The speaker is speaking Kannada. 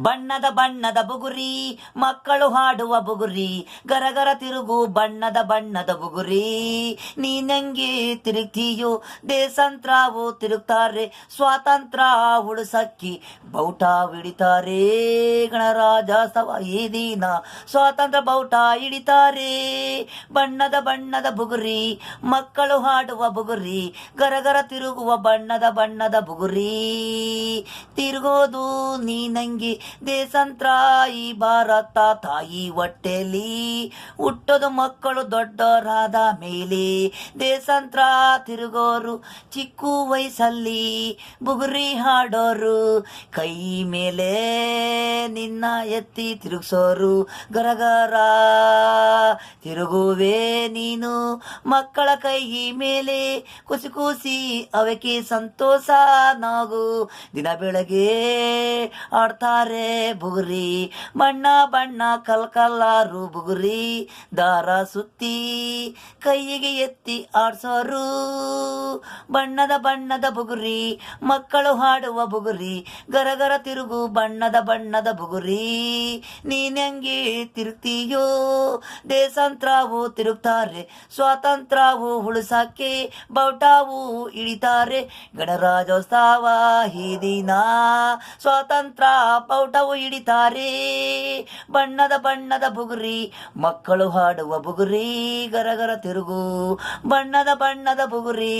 ಬಣ್ಣದ ಬಣ್ಣದ ಬುಗುರಿ ಮಕ್ಕಳು ಹಾಡುವ ಬುಗುರಿ ಗರಗರ ತಿರುಗು ಬಣ್ಣದ ಬುಗುರಿ ನೀನಂಗೆ ತಿರುಗ್ತೀಯೋ ದೇಶಾಂತರವು ತಿರುಗ್ತಾರೆ ಸ್ವಾತಂತ್ರ್ಯ ಉಳಿಸಕ್ಕಿ ಬೌಟ ಹಿಡಿತಾರೆ ಗಣರಾಜ್ಯೋತ್ಸವ ಈ ದಿನ ಸ್ವಾತಂತ್ರ್ಯ ಬೌಟ ಹಿಡಿತಾರೆ ಬಣ್ಣದ ಬುಗುರಿ ಮಕ್ಕಳು ಹಾಡುವ ಬುಗುರಿ ಗರಗರ ತಿರುಗುವ ಬಣ್ಣದ ಬುಗುರಿ ತಿರುಗೋದು ನೀನಂಗೆ ದೇಶಾಂತರ ಈ ಭಾರತ ತಾಯಿ ಹೊಟ್ಟೆಲಿ ಹುಟ್ಟೋದು ಮಕ್ಕಳು ದೊಡ್ಡವರಾದ ಮೇಲೆ ದೇಶಾಂತರ ತಿರುಗೋರು ಚಿಕ್ಕ ವಯಸ್ಸಲ್ಲಿ ಬುಗುರಿ ಹಾಡೋರು ಕೈ ಮೇಲೆ ನಿನ್ನ ಎತ್ತಿ ತಿರುಗಿಸೋರು ಗರಗರ ತಿರುಗುವೆ ನೀನು ಮಕ್ಕಳ ಕೈ ಮೇಲೆ ಕುಸಿ ಅವಕ್ಕೆ ಸಂತೋಷ ನಾಗು ದಿನ ಬೆಳಗ್ಗೆ ಆಡ್ತಾರೆ ಬುಗುರಿ ಬಣ್ಣ ಕಲ್ಕಲ್ಲಾರು ಬುಗುರಿ ದಾರ ಸುತ್ತಿ ಕೈಗೆ ಎತ್ತಿ ಆಡ್ಸೋರು ಬಣ್ಣದ ಬುಗುರಿ ಮಕ್ಕಳು ಹಾಡುವ ಬುಗುರಿ ಗರಗರ ತಿರುಗು ಬಣ್ಣದ ಬುಗುರಿ ನೀನಂಗೆ ತಿರುಗ್ತೀಯೋ ದೇಶಾಂತರವು ತಿರುಗ್ತಾರೆ ಸ್ವಾತಂತ್ರ್ಯವು ಉಳಿಸಕ್ಕೆ ಬೌಟಾವು ಹಿಡಿತಾರೆ ಗಣರಾಜ್ಯೋತ್ಸವ ಈ ದಿನ ಸ್ವಾತಂತ್ರ್ಯ ಬೌಟವು ಹಿಡಿತಾರೆ ಬಣ್ಣದ ಬುಗುರಿ ಮಕ್ಕಳು ಹಾಡುವ ಬುಗುರಿ ಗರಗರ ತಿರುಗು ಬಣ್ಣದ ಬುಗುರಿ.